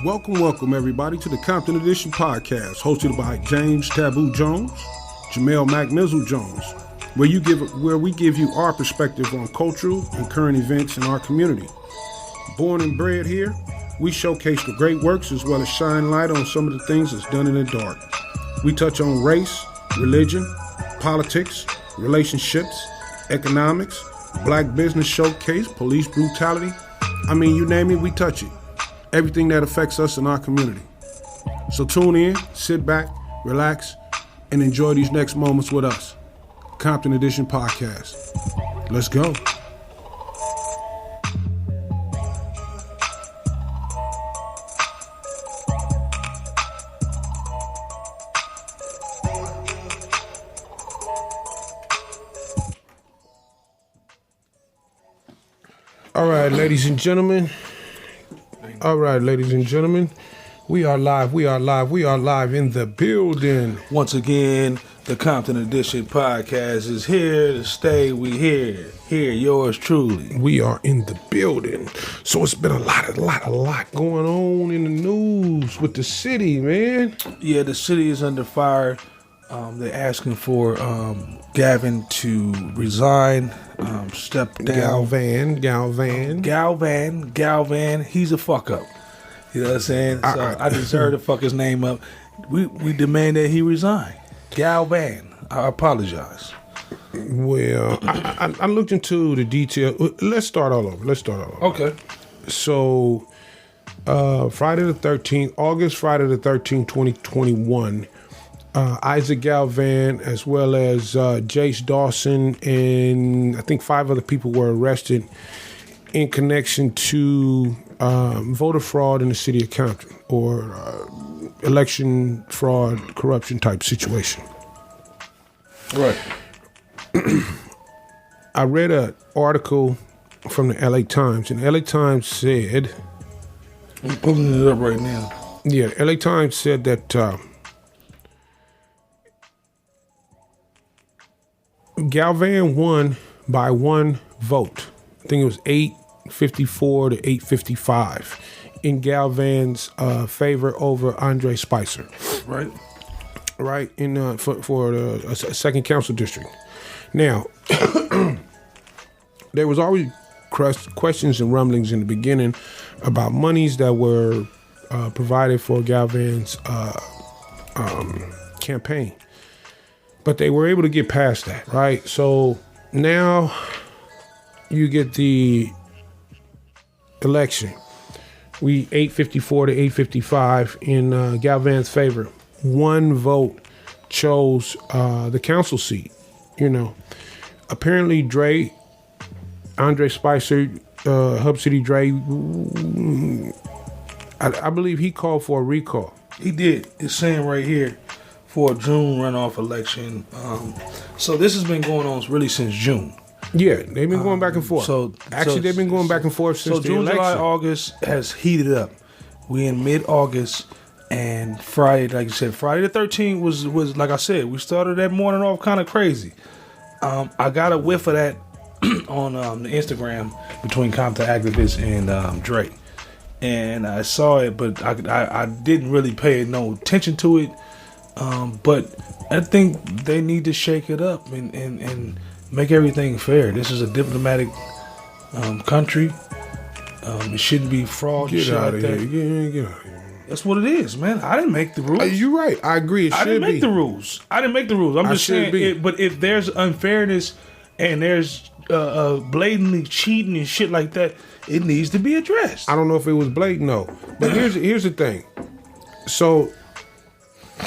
Welcome everybody to the Compton Edition podcast, hosted by James Taboo Jones, Jamel McMizzle Jones, where we give you our perspective on cultural and current events in our community. Born and bred here, we showcase the great works as well as shine light on some of the things that's done in the dark. We touch on race, religion, politics, relationships, economics, black business showcase, police brutality. I mean, you name it, we touch it. Everything that affects us in our community. So tune in, sit back, relax, and enjoy these next moments with us. Compton Edition Podcast. Let's go. All right, ladies and gentlemen, we are live in the building. Once again, the Compton Edition podcast is here to stay. We here, yours truly. We are in the building. So it's been a lot going on in the news with the city, man. Yeah, the city is under fire. They're asking for Galvan to resign, step down. Galvan. He's a fuck up. You know what I'm saying? So I deserve to fuck his name up. We demand that he resign. Galvan. I apologize. Well, I looked into the detail. Let's start all over. Okay. So, Friday the 13th, August Friday the 13th, 2021. Isaac Galvan, as well as Jace Dawson, and I think 5 other people were arrested in connection to voter fraud in the city of Compton, or election fraud, corruption type situation. Right. I read an article from the LA Times, and the LA Times said... I'm pulling it up right now. Yeah, the LA Times said that... Galvan won by 1 vote. I think it was 854 to 855 in Galvan's favor over Andre Spicer. Right in for a second council district. Now, there was always questions and rumblings in the beginning about monies that were provided for Galvan's campaign. But they were able to get past that, right? So now you get the election. We 854 to 855 in Galvan's favor. 1 vote chose the council seat. You know, apparently Andre Spicer, Hub City Dre, I believe he called for a recall. He did. It's saying right here, for a June runoff election. So this has been going on really since June. Yeah, they've been going back and forth. They've been going back and forth since the June, election. July, August has heated up. We in mid-August, and Friday, like you said, Friday the 13th was like I said, we started that morning off kind of crazy. I got a whiff of that on the Instagram between Compton activists and Drake. And I saw it, but I didn't really pay no attention to it. But I think they need to shake it up and make everything fair. This is a diplomatic country. It shouldn't be fraud. Get out of here. Get out of here. That's what it is, man. I didn't make the rules. You're right. I agree. I didn't make the rules. I'm just saying. But if there's unfairness and there's blatantly cheating and shit like that, it needs to be addressed. I don't know if it was blatant, no. But here's the thing. So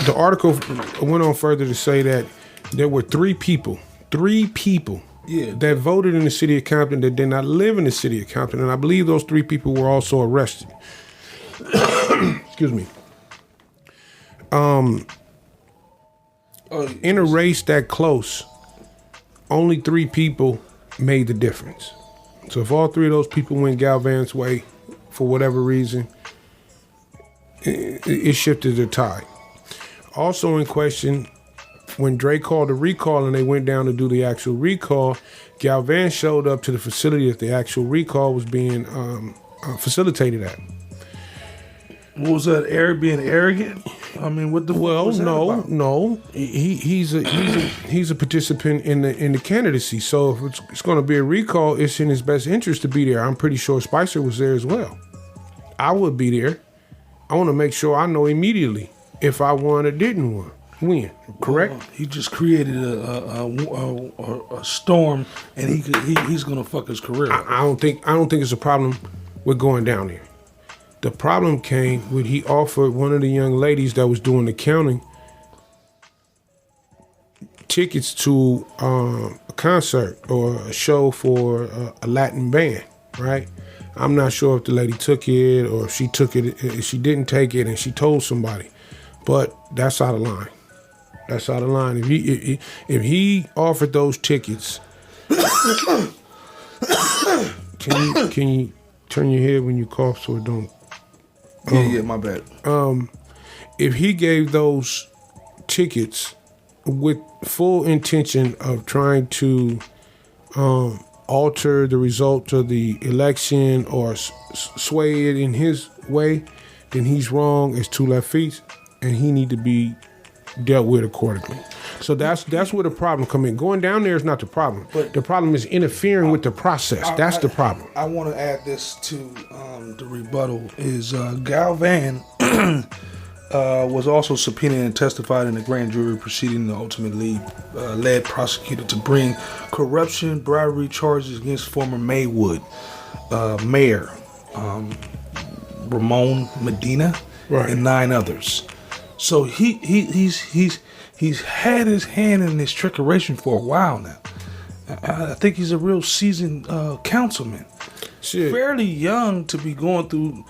the article went on further to say that there were 3 people that voted in the city of Compton that did not live in the city of Compton. And I believe those 3 people were also arrested. Excuse me. In a race that close, only 3 people made the difference. So if all 3 of those people went Galvan's way for whatever reason, it shifted the tide. Also in question, when Dre called a recall and they went down to do the actual recall, Galvan showed up to the facility that the actual recall was being facilitated at. What was that? Being arrogant? I mean, what the fuck was that about? No. He's a participant in the candidacy. So if it's going to be a recall, it's in his best interest to be there. I'm pretty sure Spicer was there as well. I would be there. I want to make sure I know immediately if I won or didn't win. Correct? He just created a storm, and he's gonna fuck his career. I don't think it's a problem with going down there. The problem came when he offered one of the young ladies that was doing the counting tickets to a concert or a show for a Latin band, right? I'm not sure if the lady took it or if she took it, if she didn't take it and she told somebody, but that's out of line. That's out of line. If he offered those tickets, can you turn your head when you cough so it don't? Yeah, my bad. If he gave those tickets with full intention of trying to alter the result of the election or sway it in his way, then he's wrong as 2 left feet, and he need to be dealt with accordingly. So that's where the problem come in. Going down there is not the problem. But the problem is interfering with the process. That's the problem. I want to add this to the rebuttal. Is Galvan was also subpoenaed and testified in the grand jury proceeding, the ultimately led prosecutor to bring corruption, bribery charges against former Maywood mayor Ramon Medina, right, and 9 others. So he's had his hand in this trickeration for a while now. I think he's a real seasoned councilman. Shit. Fairly young to be going through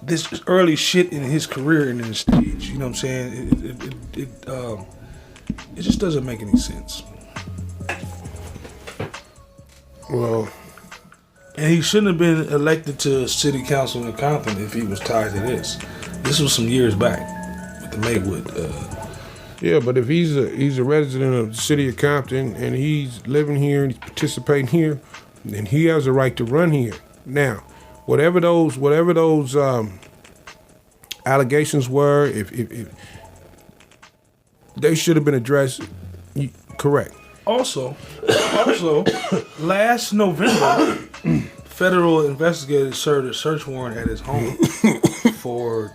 this early shit in his career and in the stage. You know what I'm saying? It just doesn't make any sense. Well, and he shouldn't have been elected to city council in Compton if he was tied to this. This was some years back with the Maywood. Yeah, but if he's a resident of the city of Compton and he's living here and he's participating here, then he has a right to run here. Now, whatever those allegations were, if they should have been addressed, correct. Also, last November, federal investigators served a search warrant at his home for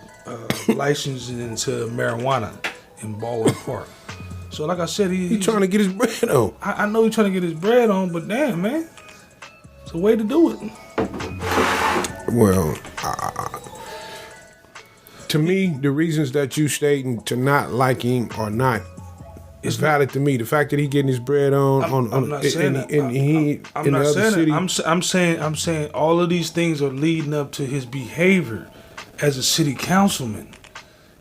licensing into marijuana in Baldwin Park. So, like I said, he's trying to get his bread on. I know he's trying to get his bread on, but damn, man, it's a way to do it. Well, to me, the reasons that you stating to not like him or not is valid to me. The fact that he getting his bread on I'm not saying that. I'm not saying that. I'm saying all of these things are leading up to his behavior as a city councilman.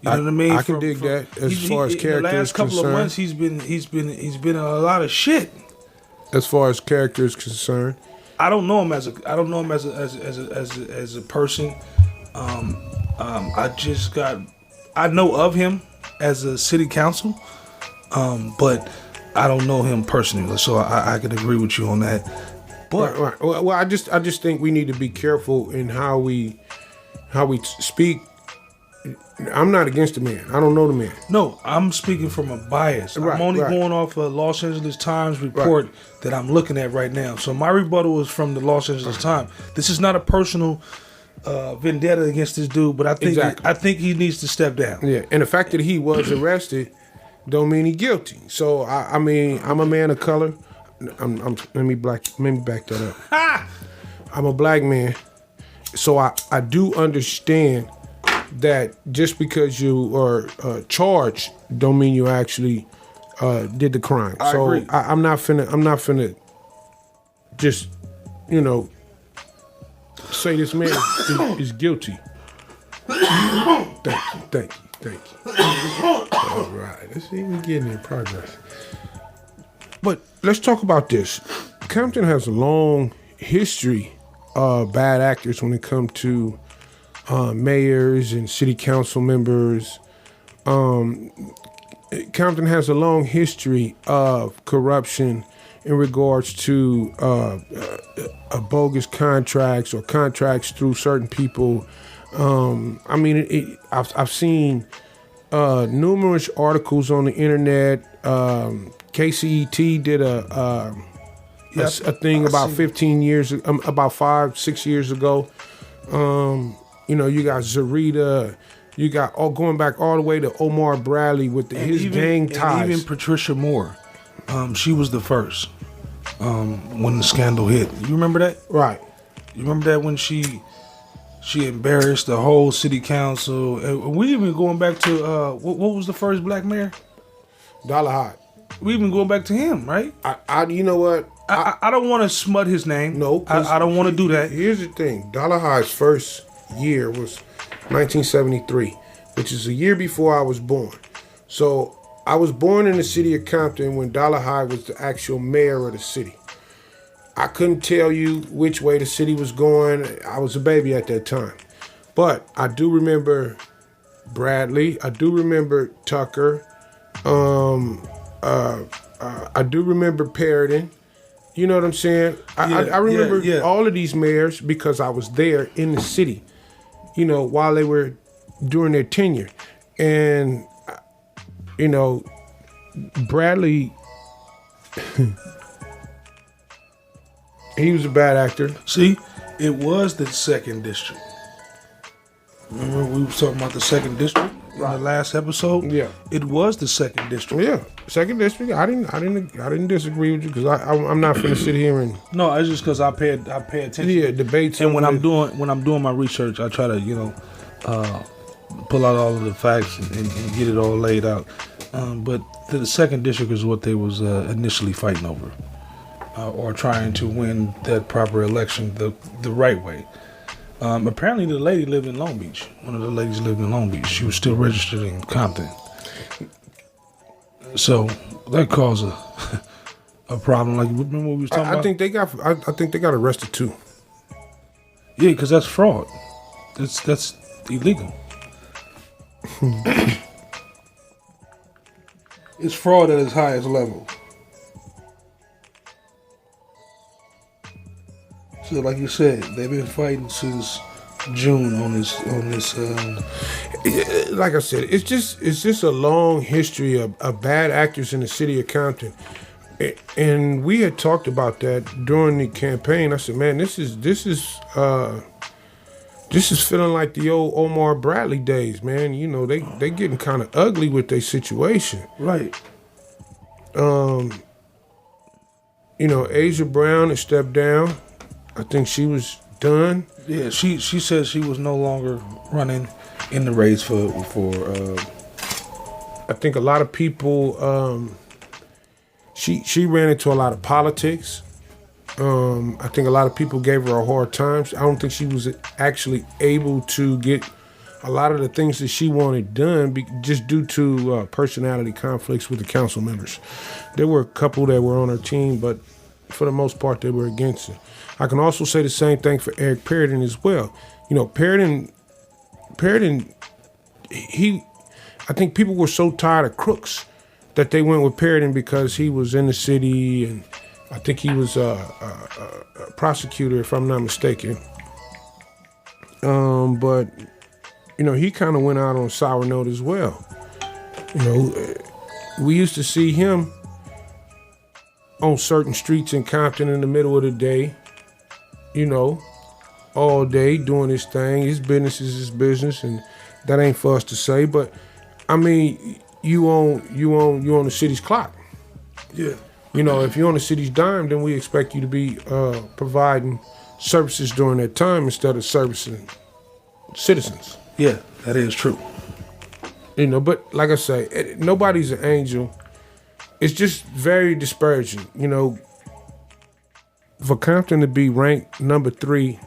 You know what I mean? I can dig that as far as character is concerned. The last couple of months, he's been in a lot of shit. As far as character is concerned, I don't know him as a person. I know of him as a city council, but I don't know him personally. So I can agree with you on that. But right. Well, I just think we need to be careful in how we speak. I'm not against the man. I don't know the man. No, I'm speaking from a bias. Right, I'm only going off a Los Angeles Times report that I'm looking at right now. So my rebuttal is from the Los Angeles Times. This is not a personal vendetta against this dude, but I think he needs to step down. Yeah, and the fact that he was arrested don't mean he's guilty. So I mean, I'm a man of color. Let me back that up. I'm a black man, so I do understand that just because you are charged don't mean you actually did the crime. I agree. I'm not finna just, say this man is guilty. Thank you. All right, let's see, we're getting in progress. But let's talk about this. Compton has a long history of bad actors when it comes to mayors and city council members. Compton has a long history of corruption in regards to bogus contracts or contracts through certain people I mean, I've seen numerous articles on the internet. KCET did a thing about 15 years, about 5-6 years ago. You know, you got Zarita, you got going back all the way to Omar Bradley with his gang ties. And even Patricia Moore, she was the first when the scandal hit. You remember that? Right. You remember that when she embarrassed the whole city council? And we even going back to what was the first black mayor? Galvan. We even going back to him, right? You know what? I don't want to smut his name. No, I don't want to do that. Here's the thing: Galvan's first year was 1973, which is a year before I was born. So I was born in the city of Compton when Galvan was the actual mayor of the city. I couldn't tell you which way the city was going. I was a baby at that time. But I do remember Bradley. I do remember Tucker. I do remember Perriton. You know what I'm saying? I remember all of these mayors because I was there in the city, you know, while they were during their tenure. And, you know, Bradley, he was a bad actor. See, it was the second district. Remember we were talking about the second district in the last episode? Yeah. It was the second district. Yeah, second district. I didn't disagree with you because I'm not finna sit here and. No, it's just because I pay attention. Yeah, debates. And when I'm doing my research, I try to pull out all of the facts and get it all laid out. But the second district is what they was initially fighting over, or trying to win that proper election the right way. Apparently the lady lived in Long Beach. One of the ladies lived in Long Beach. She was still registered in Compton. So that caused a problem. Like, remember what we was talking about? I think they got arrested too. Yeah, because that's fraud. That's illegal. It's fraud at its highest level. So, like you said, they've been fighting since June on this. Like I said, it's just a long history of bad actors in the city of Compton, and we had talked about that during the campaign. I said, man, this is feeling like the old Omar Bradley days, man. You know, they getting kind of ugly with their situation. Right. You know, Asia Brown has stepped down. I think she was done. Yeah, she said she was no longer running in the race for. I think a lot of people. She ran into a lot of politics. I think a lot of people gave her a hard time. I don't think she was actually able to get a lot of the things that she wanted done just due to personality conflicts with the council members. There were a couple that were on her team, but for the most part, they were against her. I can also say the same thing for Eric Perriton as well. You know, Perriton, I think people were so tired of crooks that they went with Perriton because he was in the city, and I think he was a prosecutor, if I'm not mistaken. But, you know, he kind of went out on a sour note as well. You know, we used to see him on certain streets in Compton in the middle of the day, you know, all day doing his thing. His business is his business, and that ain't for us to say. But I mean, you on the city's clock. Yeah. You know, if you're on the city's dime, then we expect you to be providing services during that time instead of servicing citizens. Yeah, that is true. You know, but like I say, nobody's an angel. It's just very disparaging, you know, for Compton to be ranked number 3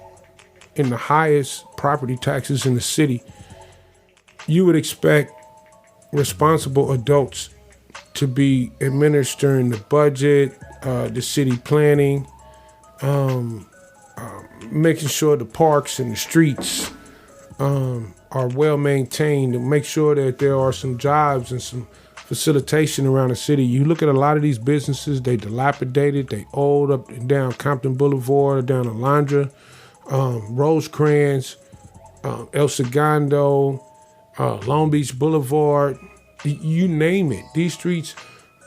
in the highest property taxes in the city. You would expect responsible adults to be administering the budget, the city planning, making sure the parks and the streets are well maintained, and make sure that there are some jobs and some facilitation around the city. You look at a lot of these businesses, they dilapidated, they old up and down Compton Boulevard, down Alondra, Rosecrans, El Segundo, Long Beach Boulevard, you name it. These streets,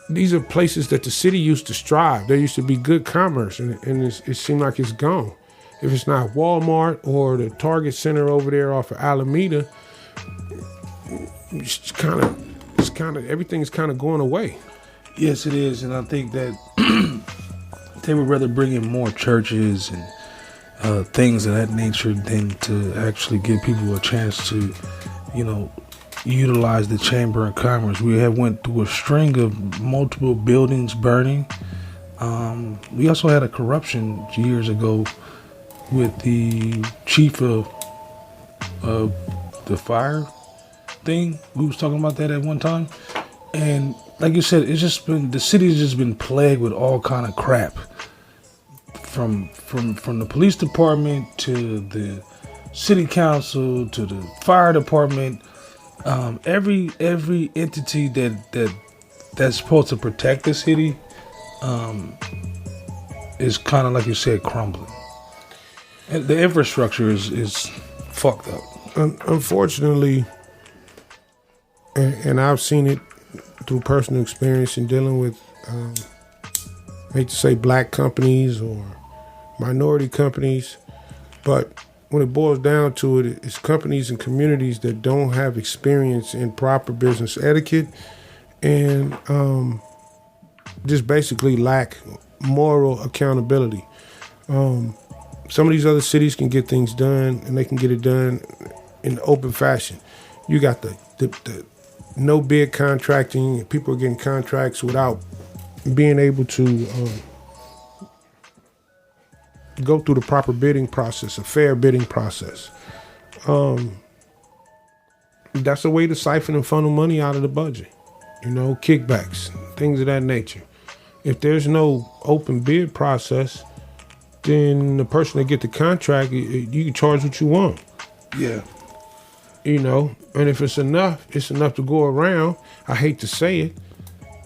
these are places that the city used to strive. There used to be good commerce, and it seemed like it's gone. If it's not Walmart or the Target Center over there off of Alameda, it's kind of everything's kind of going away. Yes, it is, and I think that they would rather bring in more churches and things of that nature than to actually give people a chance to, utilize the Chamber of Commerce. We have went through a string of multiple buildings burning. We also had a corruption years ago with the chief of the fire thing. We was talking about that at one time, and like you said, the city's just been plagued with all kind of crap, from the police department to the city council to the fire department. Every entity that's supposed to protect the city is kind of, like you said, crumbling. And the infrastructure is fucked up. Unfortunately, and I've seen it through personal experience in dealing with, I hate to say black companies or minority companies, but when it boils down to it, it's companies and communities that don't have experience in proper business etiquette and just basically lack moral accountability. Some of these other cities can get things done, and they can get it done in open fashion. You got the no bid contracting. People are getting contracts without being able to go through the proper bidding process, a fair bidding process. That's a way to siphon and funnel money out of the budget. Kickbacks, things of that nature. If there's no open bid process, then the person that get the contract, you can charge what you want. Yeah. And if it's enough to go around. I hate to say it.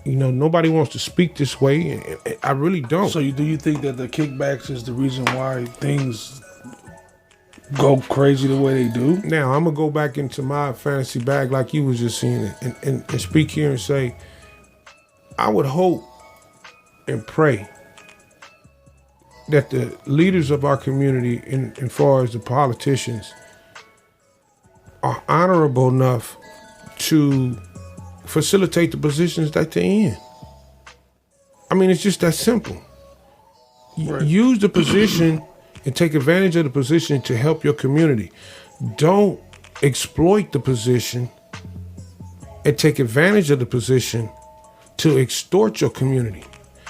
Nobody wants to speak this way. I really don't. So do you think that the kickbacks is the reason why things go crazy the way they do? Now, I'm going to go back into my fantasy bag like you was just saying it and speak here and say, I would hope and pray that the leaders of our community, in far as the politicians, are honorable enough to facilitate the positions that they're in. I mean, it's just that simple. Right. Use the position and take advantage of the position to help your community. Don't exploit the position and take advantage of the position to extort your community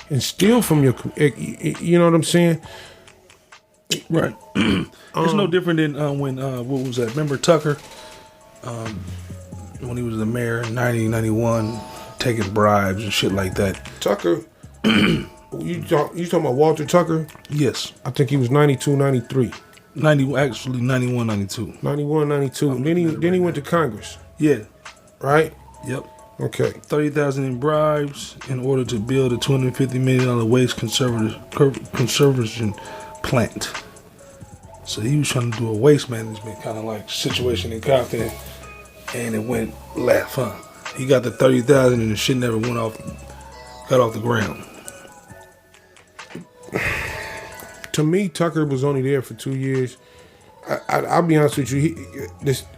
and steal from your, you know what I'm saying? Right. It's no different than when, what was that? Remember Tucker? When he was the mayor in 1991, taking bribes and shit like that. Tucker, you talking about Walter Tucker? Yes. I think he was 92, 93. 91, 92. 91, 92. Then he went to Congress. Yeah. Right? Yep. Okay. $30,000 in bribes in order to build a $250 million waste conservation plant. So he was trying to do a waste management kind of like situation in Compton, and it went left, huh? He got the $30,000 and the shit never got off the ground. To me, Tucker was only there for 2 years. I'll be honest with you.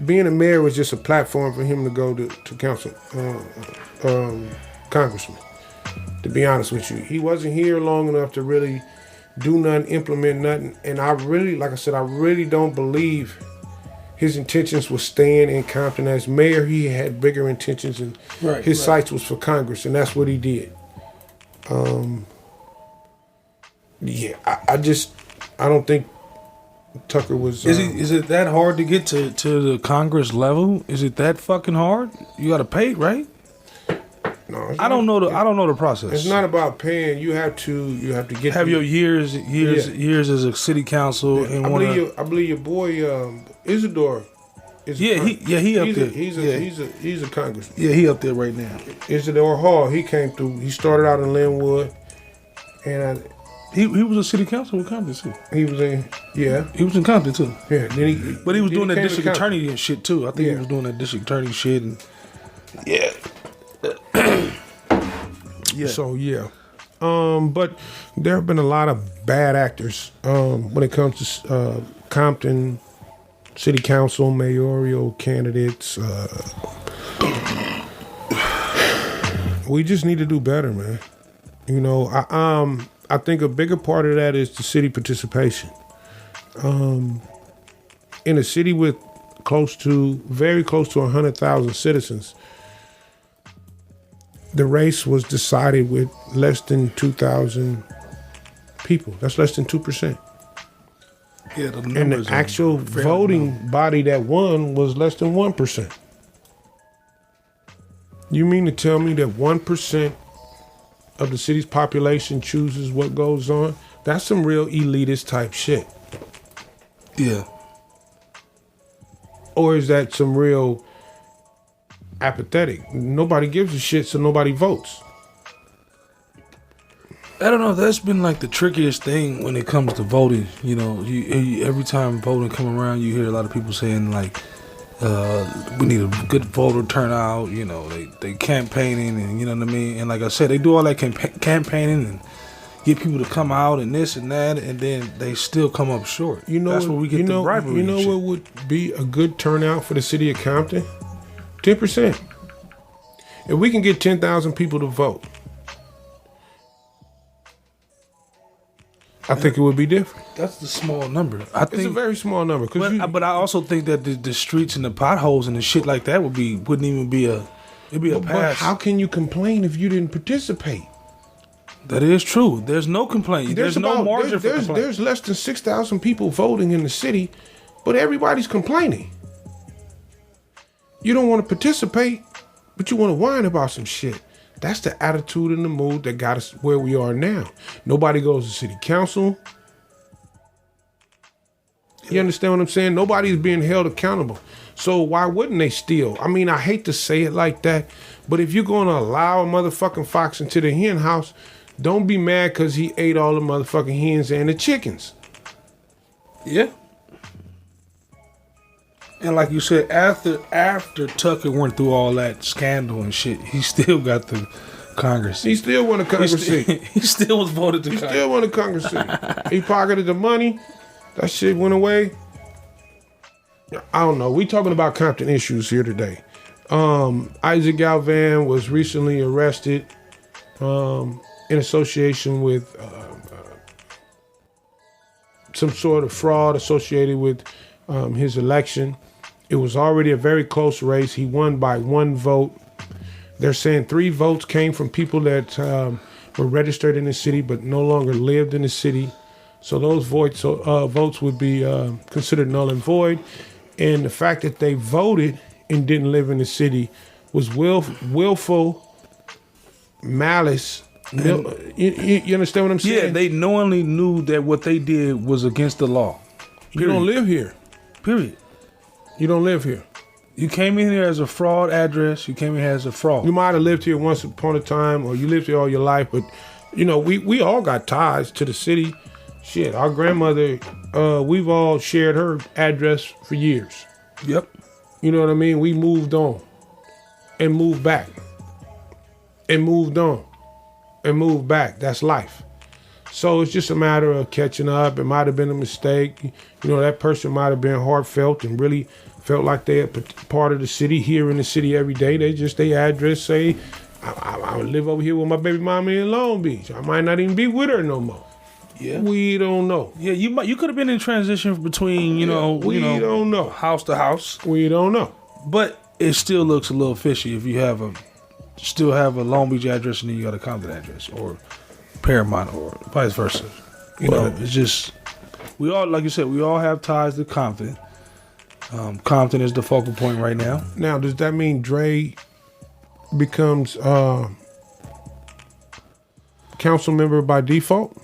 Being a mayor was just a platform for him to go to council, congressman. To be honest with you, he wasn't here long enough to really do nothing, implement nothing. And I really, like I said, I really don't believe his intentions was staying in Compton as mayor. He had bigger intentions, and his sights was for Congress, and that's what he did. I don't think Tucker was. Is it that hard to get to the Congress level? Is it that fucking hard? You got to pay, right? No, I don't know the process. It's not about paying. You have to get your years as a city council. Yeah, I believe your boy Isidore. He's a congressman. Yeah, he up there right now. Isidore Hall. He came through. He started out in Linwood, and He was a city council with Compton too. He was in, He was in Compton too. yeah. Then But he was doing that came to district Compton. attorney and shit too. I think he was doing that district attorney shit and yeah. Yeah. So but there have been a lot of bad actors when it comes to Compton city council mayoral candidates. We just need to do better, man. You know, I think a bigger part of that is the city participation. In a city with very close to 100,000 citizens, the race was decided with less than 2,000 people. That's less than 2%. Yeah, And the actual voting body that won was less than 1%. You mean to tell me that 1% of the city's population chooses what goes on? That's some real elitist type shit. Yeah. Or is that some real apathetic? Nobody gives a shit, so nobody votes. I don't know. That's been like the trickiest thing when it comes to voting. You know, you every time voting come around, you hear a lot of people saying like, we need a good voter turnout. You know, they campaigning and you know what I mean. And like I said, they do all that campaigning and get people to come out and this and that, and then they still come up short. You know, that's where we get the bribery. You know what would be a good turnout for the city of Compton? 10%. If we can get 10,000 people to vote, I think it would be different. That's the small number. It's a very small number. But I also think that the streets and the potholes and the shit like that wouldn't even be a pass. But how can you complain if you didn't participate? That is true. There's no complaint. There's no margin for complaint. There's less than 6,000 people voting in the city, but everybody's complaining. You don't want to participate, but you want to whine about some shit. That's the attitude and the mood that got us where we are now. Nobody goes to city council. You understand what I'm saying? Nobody's being held accountable. So why wouldn't they steal? I mean, I hate to say it like that, but if you're going to allow a motherfucking fox into the hen house, don't be mad because he ate all the motherfucking hens and the chickens. Yeah. And like you said, after Tucker went through all that scandal and shit, he still got the Congress seat. He still won a Congress seat. He still was voted to Congress. He still won a Congress seat. He pocketed the money. That shit went away. I don't know. We talking about Compton issues here today. Isaac Galvan was recently arrested in association with some sort of fraud associated with his election. It was already a very close race. He won by 1 vote. They're saying 3 votes came from people that were registered in the city but no longer lived in the city. So those votes would be considered null and void. And the fact that they voted and didn't live in the city was willful malice. You understand what I'm saying? Yeah, they knowingly knew that what they did was against the law. You don't live here. Period. You don't live here. You came in here as a fraud address. You came in here as a fraud. You might have lived here once upon a time, or you lived here all your life, but you know, we all got ties to the city. Shit, our grandmother, we've all shared her address for years. Yep. You know what I mean? We moved on and moved back and moved on and moved back. That's life. So it's just a matter of catching up. It might have been a mistake. You know, that person might have been heartfelt and really felt like they are part of the city, here in the city every day. Their address say, I live over here with my baby mama in Long Beach. I might not even be with her no more. Yeah. We don't know. Yeah, you could have been in transition between, we don't know. House to house. We don't know. But it still looks a little fishy if you still have a Long Beach address and then you got a Compton address, or Paramount, or vice versa. You know, it's just, we all, like you said, we all have ties to Compton. Compton is the focal point right now. Now, does that mean Dre becomes council member by default?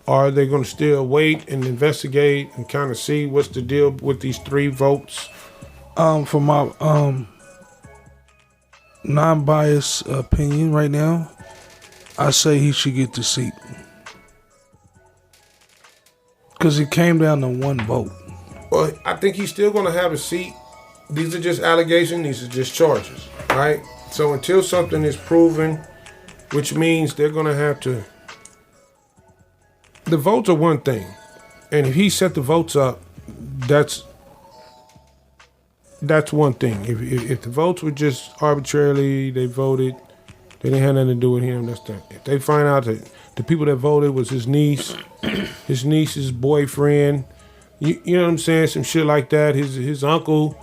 Or are they going to still wait and investigate and kind of see what's the deal with these 3 votes? For my non-biased opinion right now, I say he should get the seat. Because it came down to one vote. Well, I think he's still going to have a seat. These are just allegations. These are just charges, right? So until something is proven, which means they're going to have to... The votes are one thing. And if he set the votes up, that's one thing. If the votes were just arbitrarily, they voted, they didn't have nothing to do with him, that's that. If they find out that the people that voted was his niece, his niece's boyfriend, you know what I'm saying, some shit like that, his uncle,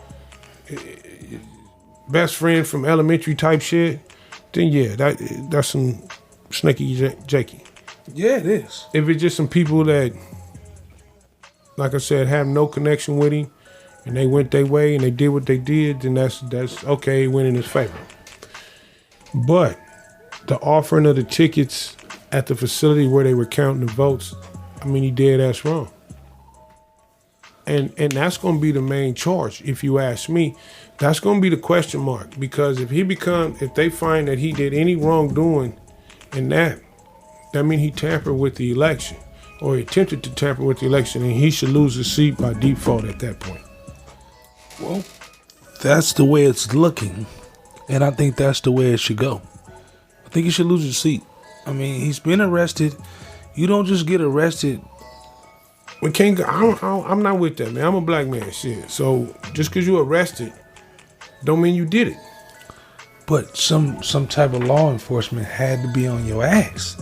best friend from elementary type shit, then yeah, that's some snaky jakey. Yeah, it is. If it's just some people that, like I said, have no connection with him, and they went their way and they did what they did, then that's okay, went in his favor. But the offering of the tickets at the facility where they were counting the votes, I mean, he dead ass wrong. And that's going to be the main charge, if you ask me. That's going to be the question mark, because if they find that he did any wrongdoing in that means he tampered with the election, or he attempted to tamper with the election, and he should lose his seat by default at that point. Well, that's the way it's looking, and I think that's the way it should go. I think he should lose his seat. I mean, he's been arrested. You don't just get arrested. We can't go. I'm not with that, man. I'm a black man, shit. So just because you're arrested, don't mean you did it. But some type of law enforcement had to be on your ass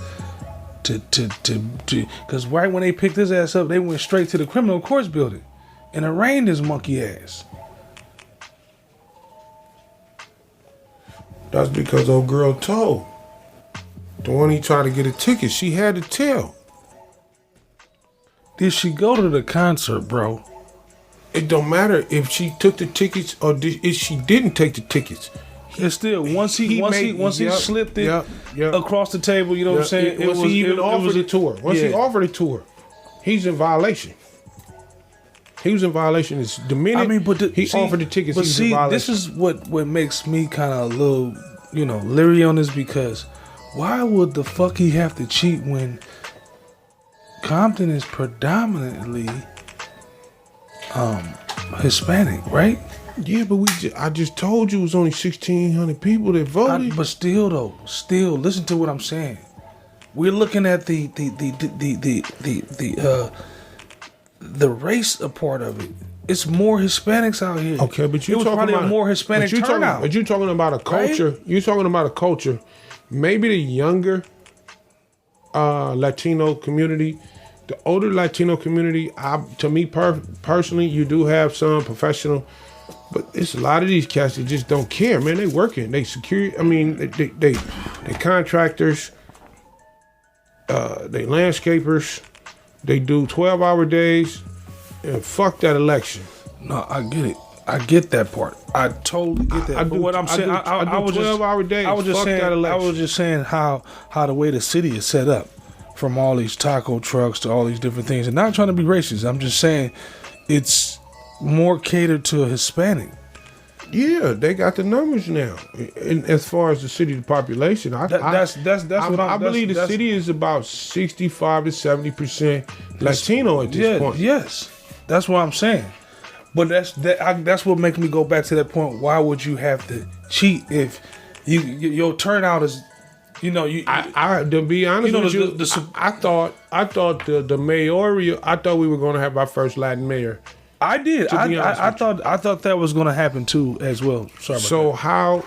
to because right when they picked his ass up, they went straight to the criminal courts building and arraigned his monkey ass. That's because old girl told. The one he tried to get a ticket, she had to tell. Did she go to the concert, bro? It don't matter if she took the tickets or if she didn't take the tickets. It's still once he slipped it across the table, you know what I'm saying? Once he offered it to her, he's in violation. He was in violation. It's the minute he offered the tickets, he's in violation. This is what makes me kind of a little, leery on this, because why would the fuck he have to cheat when Compton is predominantly Hispanic, right? Yeah, but I just told you it was only 1,600 people that voted. But still, listen to what I'm saying. We're looking at the race a part of it. It's more Hispanics out here. Okay, but you're talking probably about a more Hispanic turnout. But you're talking about a culture. Right? You're talking about a culture. Maybe the younger Latino community, the older Latino community. To me personally, you do have some professional, but it's a lot of these cats that just don't care, man. They working. They security. I mean, they contractors. They landscapers. They do 12-hour days, and fuck that election. No, I get it. I get that part. I totally get that. But what I'm saying, I was 12-hour days. I was just saying how the way the city is set up, from all these taco trucks to all these different things, and not trying to be racist. I'm just saying it's more catered to a Hispanic. Yeah, they got the numbers now. And as far as the city population, I believe the city is about 65 to 70% Latino at this point. Yes, that's what I'm saying. But that's what makes me go back to that point. Why would you have to cheat if your turnout is, to be honest with you, I thought the mayoral. I thought we were going to have our first Latin mayor. I did. I thought that was going to happen too as well. Sorry about that. So how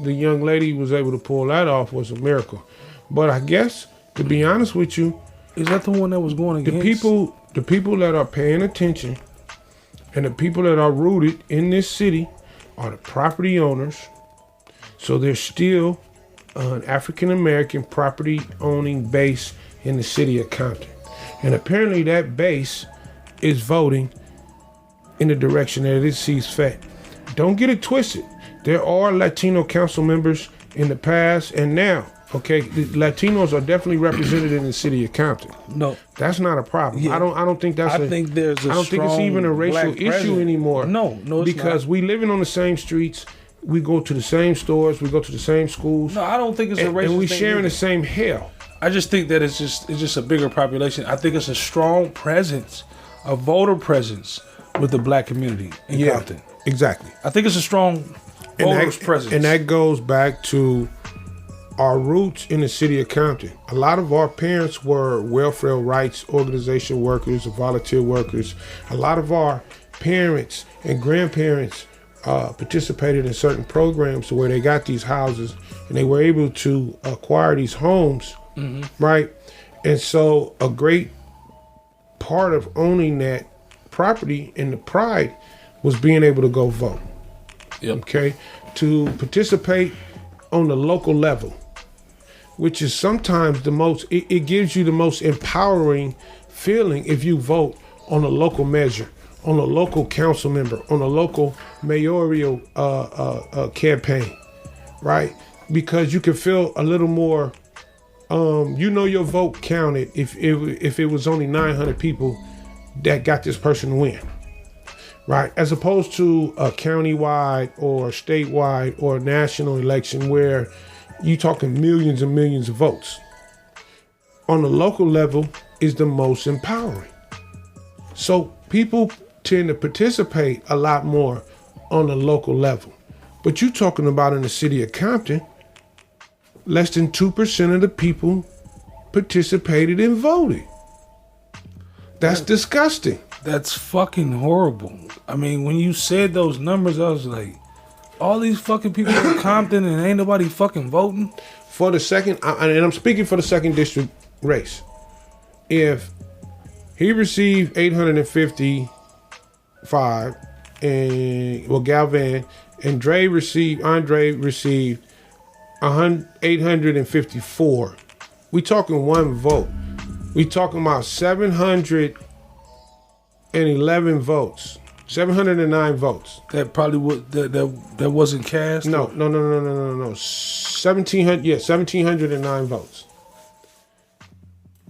the young lady was able to pull that off was a miracle. But I guess, to be honest with you, is that the one that was going against? The people that are paying attention and the people that are rooted in this city are the property owners. So there's still an African American property owning base in the city of Compton. And apparently that base is voting in the direction that it sees fit. Don't get it twisted. There are Latino council members in the past and now. Okay, the Latinos are definitely represented in the city of Compton. No, that's not a problem. Yeah. I don't think that's. I think there's. I don't think it's even a racial issue anymore. No, it's because we living on the same streets. we go to the same stores, we go to the same schools. No, I don't think it's a racist and we thing sharing either. the same hell. I just think that it's just a bigger population. I think it's a strong presence, a voter presence with the black community in Compton. Exactly. I think it's a strong voter's presence. And that goes back to our roots in the city of Compton. A lot of our parents were welfare rights organization workers, volunteer workers. A lot of our parents and grandparents participated in certain programs where they got these houses and they were able to acquire these homes, right? And so a great part of owning that property and the pride was being able to go vote. Yep. Okay, to participate on the local level, which is sometimes the most, it gives you the most empowering feeling if you vote on a local measure, on a local council member, on a local mayoral campaign, right? Because you can feel a little more, your vote counted if it was only 900 people that got this person to win. Right, as opposed to a countywide or statewide or national election where you're talking millions and millions of votes. On the local level is the most empowering. So people tend to participate a lot more on the local level. But you're talking about in the city of Compton, less than 2% of the people participated and voted. That's disgusting. That's fucking horrible. I mean, when you said those numbers, I was like, all these fucking people in Compton and ain't nobody fucking voting? For the second, and I'm speaking for the second district race, if he received 855, and Galvan, and Andre received 854, we talking one vote. We talking about 711 votes, 709 votes. That probably would that wasn't cast. No. 1709 votes.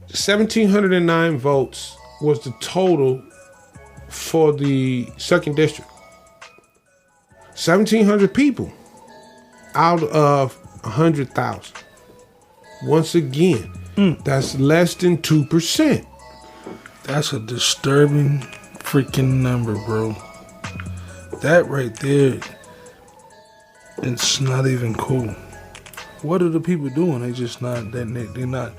1709 votes was the total for the second district. 1,700 people out of 100,000. Once again, that's less than 2%. That's a disturbing freaking number, bro. That right there, it's not even cool. What are the people doing? They just not they're not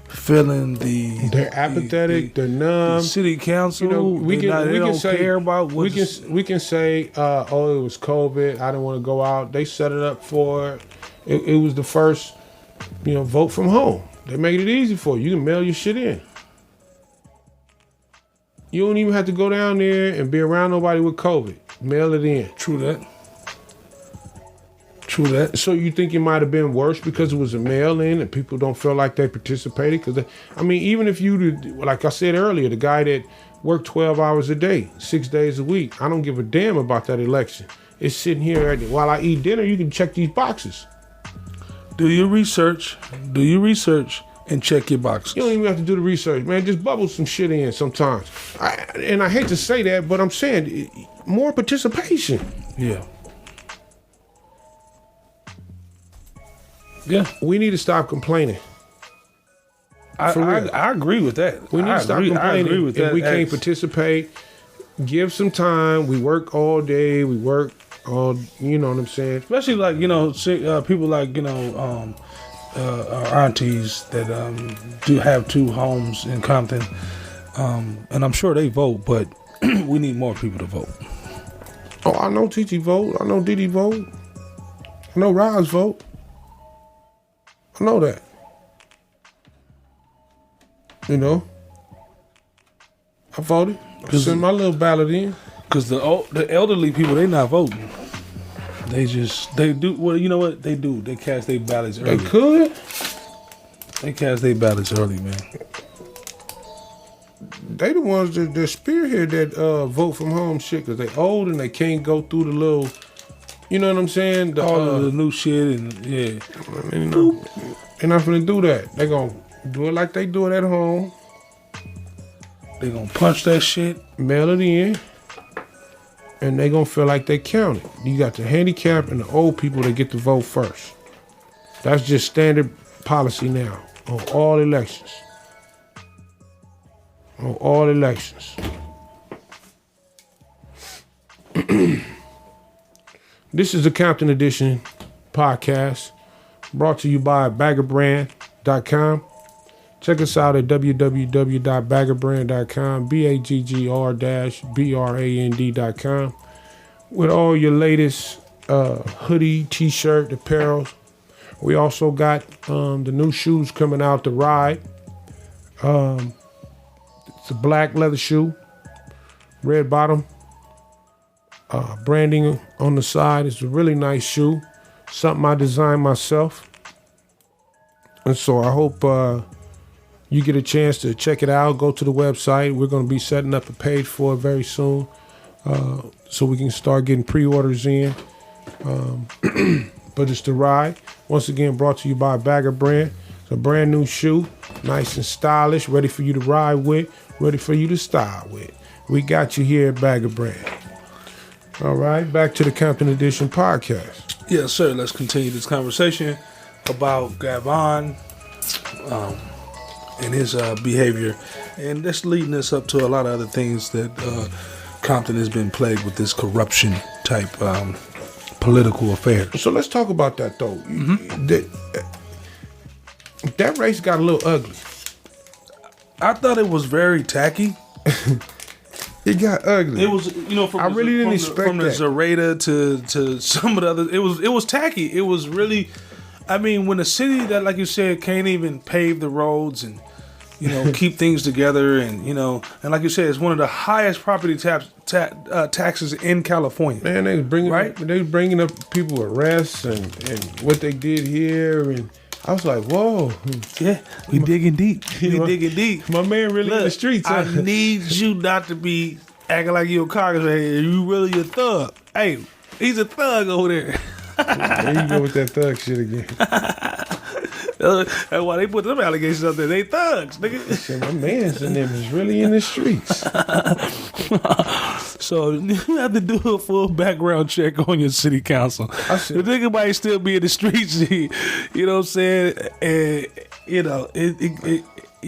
feeling the. They're apathetic. They're numb. The city council. We can say care about. We can say, it was COVID. I didn't want to go out. They set it up for it. It was the first, vote from home. They made it easy for you. You can mail your shit in. You don't even have to go down there and be around nobody with COVID. Mail it in. True that. So you think it might have been worse because it was a mail-in and people don't feel like they participated? Because, even if you, like I said earlier, the guy that worked 12 hours a day, 6 days a week, I don't give a damn about that election. It's sitting here while I eat dinner, you can check these boxes. Do your research and check your boxes. You don't even have to do the research, man. Just bubble some shit in sometimes. And I hate to say that, but I'm saying more participation. Yeah. We need to stop complaining. I agree with that. We need to stop complaining. I agree with that. If we can't participate, give some time. We work all day. We work all, you know what I'm saying? Especially like, people like, our aunties that do have two homes in Compton. And I'm sure they vote, but we need more people to vote. Oh, I know TT vote. I know Diddy vote. I know Roz vote. I know that. I voted. I sent my little ballot in. Because the elderly people, they not voting. They do. Well, you know what they do? They cast their ballots early. They could. They cast their ballots early, man. They the ones that spearhead that vote from home shit because they old and they can't go through the little. You know what I'm saying? All of the new shit and yeah. They're not gonna do that. They gonna do it like they do it at home. They gonna punch that shit, mail it in, and they gonna feel like they counted. You got the handicapped and the old people that get to vote first. That's just standard policy now on all elections. On all elections. This is the Compton Edition podcast, brought to you by baggerbrand.com. Check us out at www.baggerbrand.com, BAGGR-BRAND.com, with all your latest hoodie, t-shirt, apparel. We also got the new shoes coming out, the Ride. It's a black leather shoe, red bottom, branding on the side. It's a really nice shoe, something I designed myself. And so I hope you get a chance to check it out. Go to the website. We're going to be setting up a page for it very soon, so we can start getting pre-orders in. But it's the Ride. Once again, brought to you by Bagger Brand. It's a brand new shoe, nice and stylish, ready for you to ride with, ready for you to style with. We got you here at Bagger Brand. All right, back to the Compton Edition podcast. Yes, sir. Let's continue this conversation about Galvan and his behavior. And that's leading us up to a lot of other things that Compton has been plagued with, this corruption type political affair. So let's talk about that, though. Mm-hmm. That race got a little ugly. I thought it was very tacky. It got ugly. It was, from I really didn't expect from the Zareta to some of the other. It was tacky. It was really. I mean, when a city that, like you said, can't even pave the roads and keep things together, and like you said, it's one of the highest property taxes in California. Man, they was bringing up people arrests and what they did here, and I was like, whoa. Yeah, we digging deep. Digging deep. My man really in the streets. I need you not to be acting like you're a congressman. You really a thug. Hey, he's a thug over there. There you go with that thug shit again. That's why they put them allegations up there. They thugs, nigga. Said my man's in them is really in the streets. So you have to do a full background check on your city council. The nigga might still be in the streets. You know what I'm saying? And you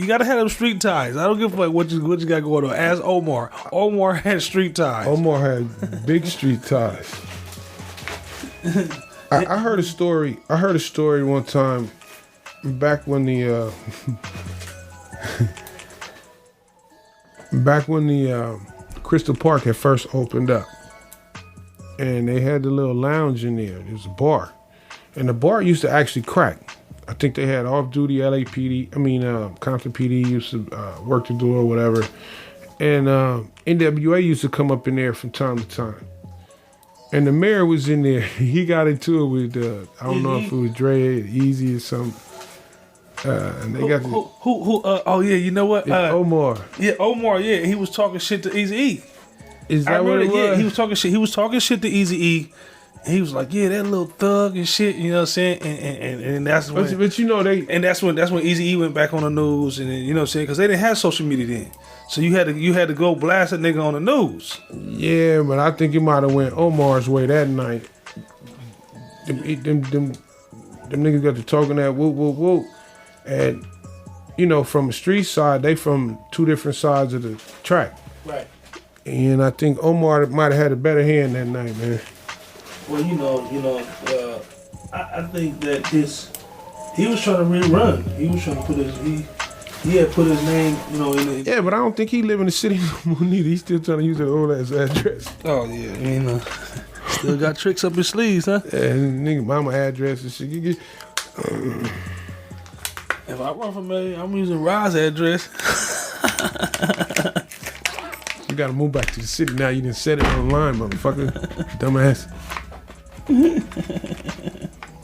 gotta have them street ties. I don't give a fuck what you got going on. Ask Omar. Omar had street ties. Omar had big street ties. I heard a story. I heard a story one time back when the Crystal Park had first opened up, and they had the little lounge in there. There was a bar, and the bar used to actually crack. I think they had off-duty LAPD. Compton PD used to work the door or whatever, and NWA used to come up in there from time to time. And the mayor was in there. He got into it with I don't know if it was Dre, Easy, or something. And they got oh yeah, you know what? Omar. Yeah, Omar. Yeah, he was talking shit to Easy E. Is that what it was? Yeah, he was talking shit. He was talking shit to Easy E. And he was like, yeah, that little thug and shit. You know what I'm saying? And that's when. But they. And that's when Easy E went back on the news, and then, you know what I'm saying? Because they didn't have social media then. So you had to go blast that nigga on the news. Yeah, but I think it might have went Omar's way that night. Them niggas got to talking that whoop whoop whoop, and from the street side, they from two different sides of the track. Right. And I think Omar might have had a better hand that night, man. Well, I think that he was trying to rerun. He was trying to put he had put his name, in the... Yeah, but I don't think he live in the city no more neither. He's still trying to use that old ass address. Oh, yeah. Still got tricks up his sleeves, huh? Yeah, nigga, mama address and shit. If I run for mayor, I'm using Rod's address. You gotta move back to the city now. You done set it online, motherfucker. Dumbass.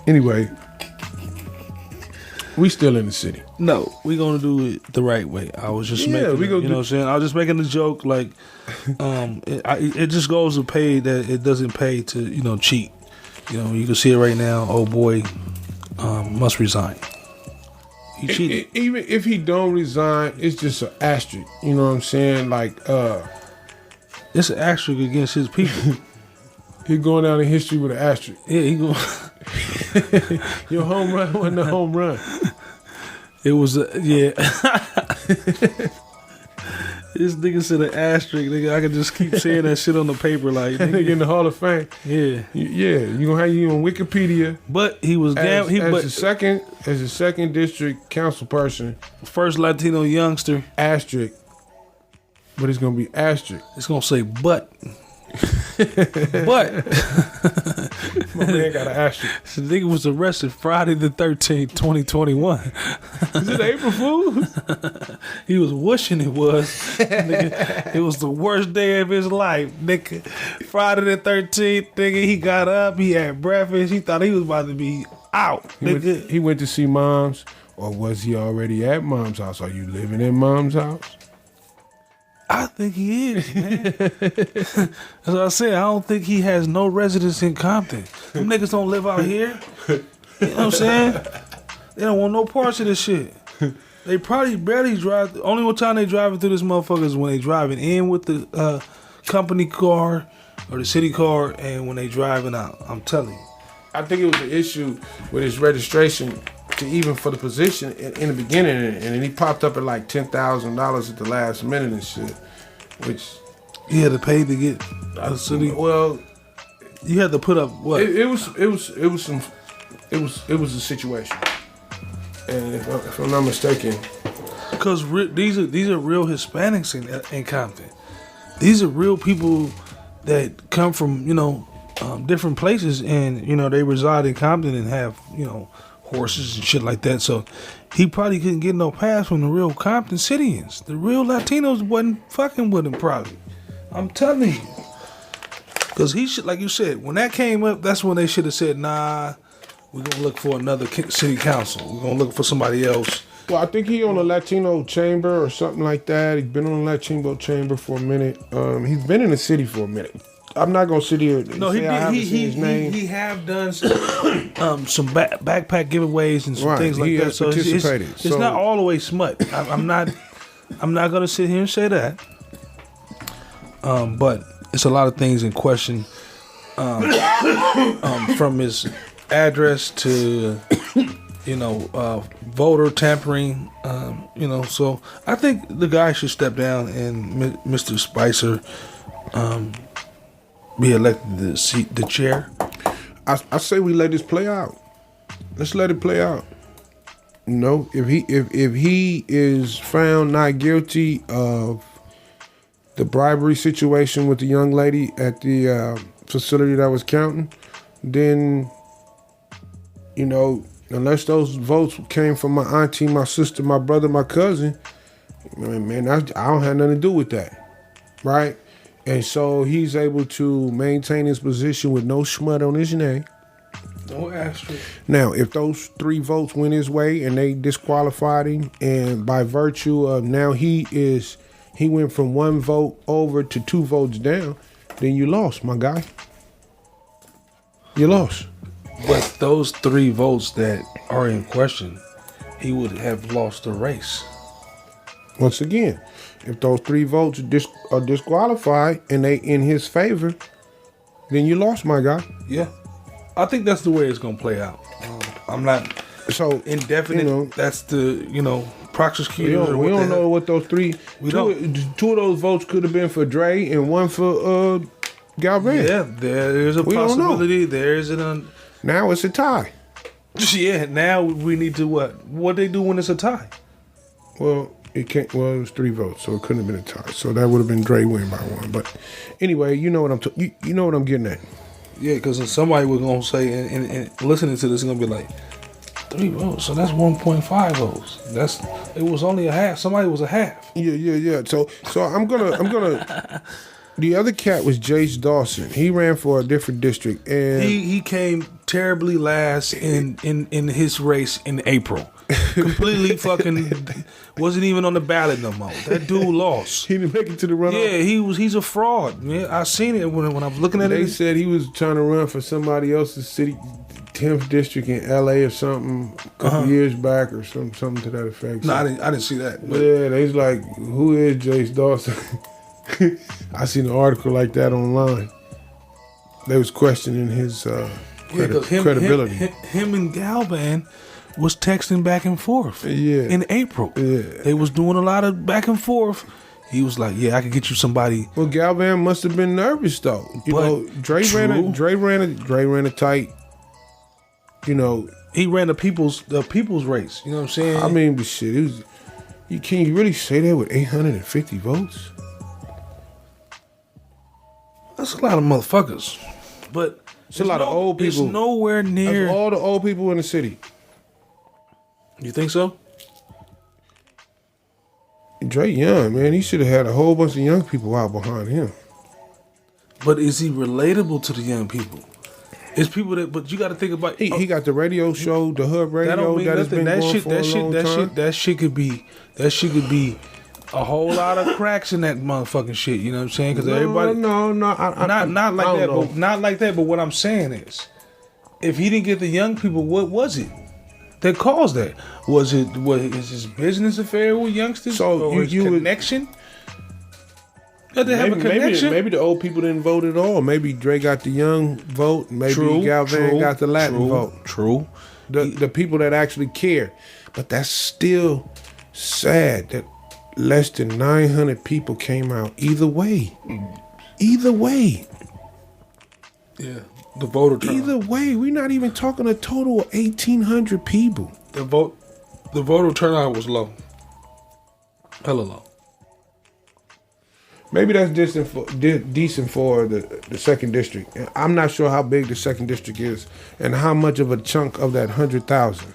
Anyway. We still in the city. No, we gonna do it the right way. I was just making, what I'm saying? I was just making a joke, like, it just goes to pay that it doesn't pay to, cheat. You can see it right now. Oh boy, must resign. He cheated. Even if he don't resign, it's just an asterisk. You know what I'm saying? Like, It's an asterisk against his people. He going down in history with an asterisk. Yeah, he going. Your home run wasn't a home run. It was yeah. This nigga said an asterisk. Nigga, I could just keep saying that shit on the paper, like nigga in the Hall of Fame. Yeah, yeah. You gonna have you on Wikipedia. But he was as a second district council person, first Latino youngster. Asterisk. But it's gonna be asterisk. It's gonna say but. But my man got an asterisk. The nigga was arrested Friday the 13th, 2021. Is it April Fool? He was wishing it was. Nigga, it was the worst day of his life. Nigga, Friday the 13th, nigga, he got up, he had breakfast, he thought he was about to be out. He went to see mom's, or was he already at mom's house? Are you living in mom's house? I think he is, man. That's what I said. I don't think he has no residence in Compton. Them niggas don't live out here. You know what I'm saying? They don't want no parts of this shit. They probably barely drive. The only one time they driving through this motherfucker is when they driving in with the company car or the city car, and when they driving out. I'm telling you. I think it was an issue with his registration to even for the position in the beginning, and then he popped up at like $10,000 at the last minute and shit, which he had to pay to get out of the city. Well, you had to put up what? It was a situation, and if I'm not mistaken, because these are real Hispanics in Compton. These are real people that come from different places, and they reside in Compton and have horses and shit like that. So he probably couldn't get no pass from the real Compton Cityans. The real Latinos wasn't fucking with him probably. I'm telling you. Because he should, like you said, when that came up, that's when they should have said, nah, we're going to look for another city council. We're going to look for somebody else. Well, I think he on a Latino chamber or something like that. He's been on a Latino chamber for a minute. He's been in the city for a minute. I'm not gonna sit here and say I haven't seen his name. He have done some backpack giveaways and some things like that. So it's not all the way smut. I'm not gonna sit here and say that. But it's a lot of things in question. From his address to voter tampering. So I think the guy should step down and Mr. Spicer. Be elected the chair. I say we let this play out. Let's let it play out. If he is found not guilty of the bribery situation with the young lady at the facility that was counting, then unless those votes came from my auntie, my sister, my brother, my cousin, man, I don't have nothing to do with that, right? And so he's able to maintain his position with no smut on his name. No asterisk. Now, if those 3 votes went his way and they disqualified him, and by virtue of now he went from 1 vote over to 2 votes down, then you lost, my guy. You lost. But those 3 votes that are in question, he would have lost the race. Once again, if those 3 votes are disqualified and they in his favor, then you lost, my guy. Yeah, I think that's the way it's gonna play out. I'm not so indefinite. That's the prosecutor. We don't know what those 3. Two of those votes could have been for Dre and 1 for Galvan. Yeah, there's a possibility. There's now it's a tie. Yeah, now we need to what they do when it's a tie. Well, it was 3 votes, so it couldn't have been a tie. So that would have been Dre win by 1. But anyway, you know what I'm getting at. Yeah, because somebody was gonna say, and listening to this is gonna be like 3 votes, so that's 1.5 votes. It was only a half. Somebody was a half. Yeah. So I'm gonna. The other cat was Jace Dawson. He ran for a different district, and he came terribly last in his race in April. Completely fucking wasn't even on the ballot no more. That dude lost. He didn't make it to the runoff. Yeah, he's a fraud, man. I seen it when I was looking at it. They said he was trying to run for somebody else's city, 10th district in LA or something a couple years back or something to that effect. No, I didn't see that. But yeah, they was like, who is Jace Dawson? I seen an article like that online. They was questioning his credibility. Him and Galvan was texting back and forth. Yeah. In April. Yeah. They was doing a lot of back and forth. He was like, "Yeah, I could get you somebody." Well, Galvan must have been nervous though. You know, Dre ran a tight. You know, he ran the people's race. You know what I'm saying? I mean, but shit, can you really say that with 850 votes? That's a lot of motherfuckers. But it's a lot of old people. It's nowhere near all the old people in the city. You think so? Dre young, man. He should have had a whole bunch of young people out behind him. But is he relatable to the young people? It's people that, but you got to think about. He got the radio show, the Hub Radio. That don't mean nothing. That shit could be a whole lot of cracks in that motherfucking shit. You know what I'm saying? Because everybody, not like that. But not like that. But what I'm saying is, if he didn't get the young people, what was it that caused that? Is his business affair with youngsters? So or his connection? Did they have a connection? Maybe the old people didn't vote at all. Maybe Dre got the young vote. Maybe Galvan got the Latin vote. True. The people that actually care. But that's still sad that less than 900 people came out. Either way. Either way. Yeah. The voter turnout. Either way. We're not even talking a total of 1,800 people. The voter turnout was low. Hella low. Maybe that's decent for the second district. I'm not sure how big the second district is and how much of a chunk of that 100,000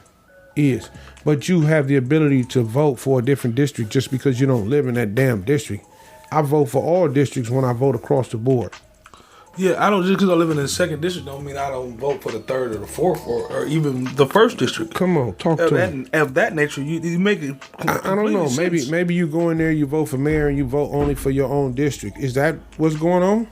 is. But you have the ability to vote for a different district just because you don't live in that damn district. I vote for all districts when I vote across the board. Yeah, I don't just because I live in the second district don't mean I don't vote for the third or the fourth or even the first district. Come on, talk to me. Of that nature, you make it. I don't know. Sense. Maybe you go in there, you vote for mayor, and you vote only for your own district. Is that what's going on?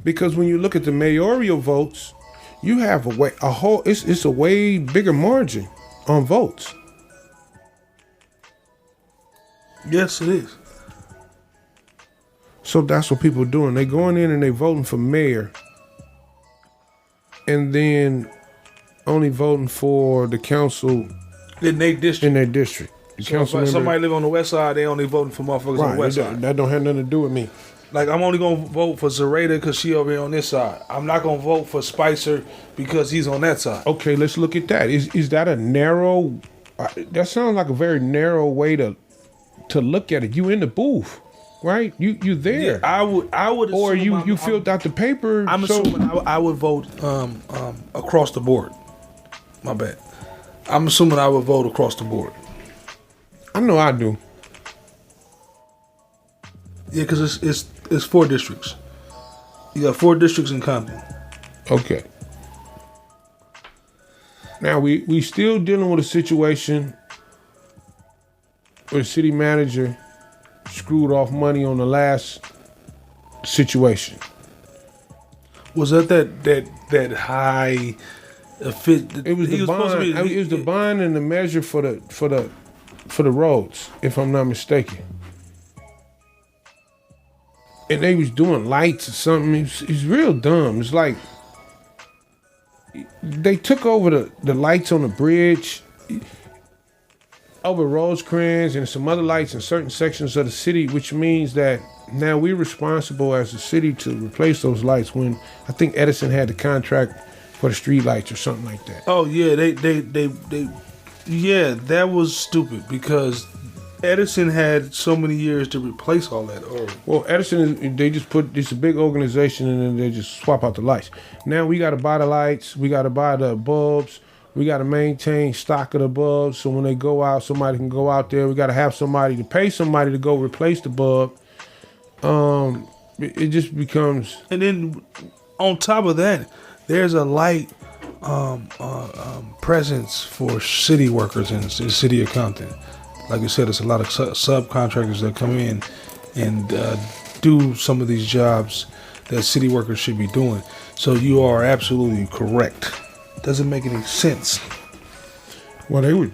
Because when you look at the mayoral votes, you have it's a way bigger margin on votes. Yes, it is. So that's what people are doing. They going in and they voting for mayor, and then only voting for the council in their district. So if somebody live on the west side, they only voting for motherfuckers on the west side. That don't have nothing to do with me. Like I'm only gonna vote for Zareta because she over here on this side. I'm not gonna vote for Spicer because he's on that side. Okay, let's look at that. Is that a narrow? That sounds like a very narrow way to look at it. You in the booth. Right, you there? Yeah, I would. Or you filled out the paper. I'm assuming I would vote across the board. My bad. I'm assuming I would vote across the board. I know I do. Yeah, because it's 4 districts. You got 4 districts in Compton. Okay. Now we still dealing with a situation where the city manager screwed off money on the last situation. Was that high? It was the bond. It was the bond and the measure for the roads, if I'm not mistaken. And they was doing lights or something. It's real dumb. It's like they took over the lights on the bridge, over Rosecrans and some other lights in certain sections of the city, which means that now we're responsible as a city to replace those lights when I think Edison had the contract for the street lights or something like that. Oh yeah, that was stupid because Edison had so many years to replace all that. Well, Edison, they just put this big organization and then they just swap out the lights. Now we got to buy the lights, we got to buy the bulbs. We got to maintain stock of the bulbs so when they go out, somebody can go out there. We got to have somebody to pay somebody to go replace the bulb. It just becomes... And then on top of that, there's a light presence for city workers in the city of Compton. Like I said, it's a lot of subcontractors that come in and do some of these jobs that city workers should be doing. So you are absolutely correct. Doesn't make any sense. Well, they would,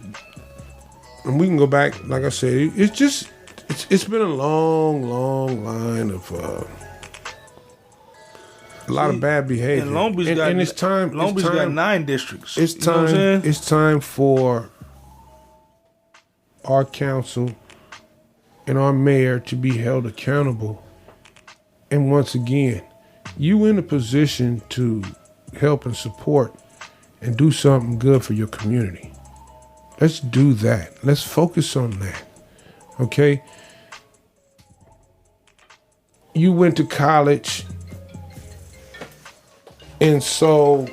and we can go back. Like I said, it's just it's been a long line of a lot of bad behavior. And Long Beach it's time. Long Beach got 9 districts. It's You know what I'm time. saying? It's time for our council and our mayor to be held accountable. And once again, you in a position to help and support and do something good for your community. Let's do that. Let's focus on that. Okay? You went to college, and so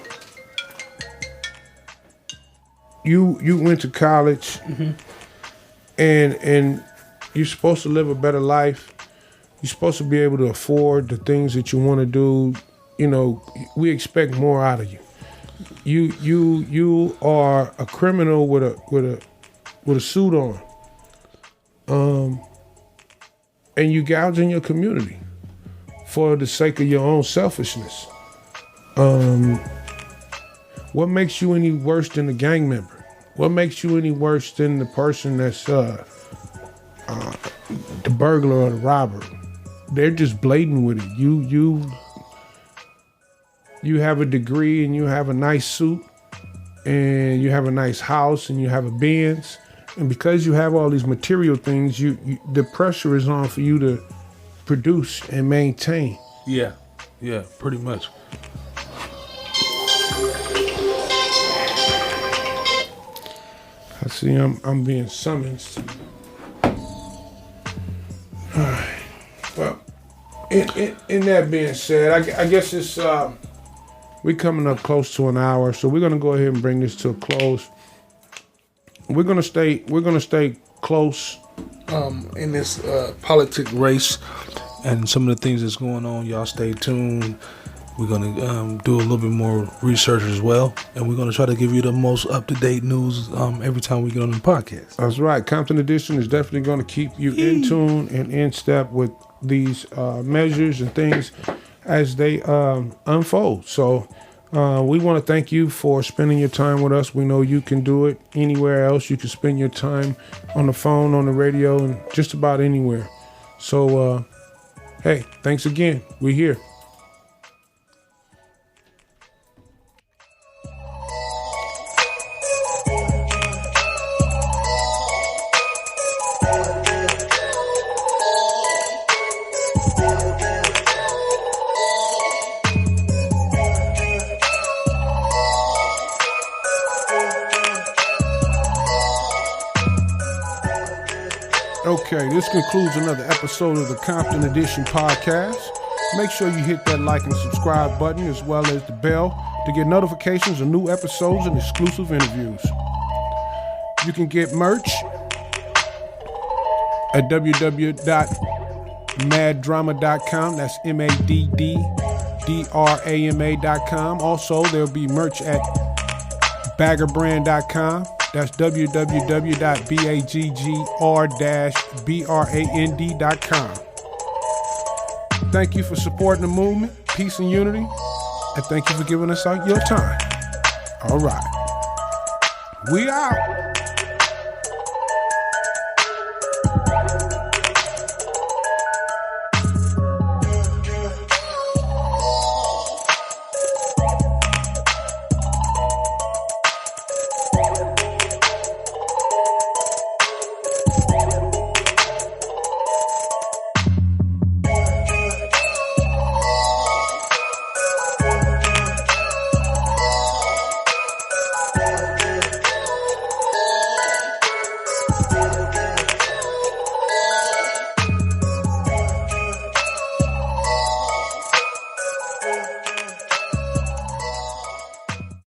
you went to college, and you're supposed to live a better life. You're supposed to be able to afford the things that you want to do. You know, we expect more out of you. You are a criminal with a suit on, and you gouging your community for the sake of your own selfishness. What makes you any worse than a gang member? What makes you any worse than the person that's the burglar or the robber? They're just blatant with it. You have a degree and you have a nice suit and you have a nice house and you have a Benz, and because you have all these material things, the pressure is on for you to produce and maintain. Yeah, pretty much. I see I'm being summoned. All right. Well, in that being said, I guess it's we're coming up close to an hour, so we're gonna go ahead and bring this to a close. We're gonna stay close In this politic race and some of the things that's going on. Y'all stay tuned. We're going to do a little bit more research as well, and we're going to try to give you the most up-to-date news every time we get on the podcast. That's right. Compton Edition is definitely going to keep you in tune and in step with these measures and things as they unfold. So we want to thank you for spending your time with us. We know you can do it anywhere else. You can spend your time on the phone, on the radio, and just about anywhere. So, hey, thanks again. We're here. Okay, this concludes another episode of the Compton Edition podcast. Make sure you hit that like and subscribe button as well as the bell to get notifications of new episodes and exclusive interviews. You can get merch at www.maddrama.com. That's MADDDRAMA.com. Also, there'll be merch at baggerbrand.com. That's www.baggr-brand.com. Thank you for supporting the movement, peace and unity, and thank you for giving us your time. All right. We out.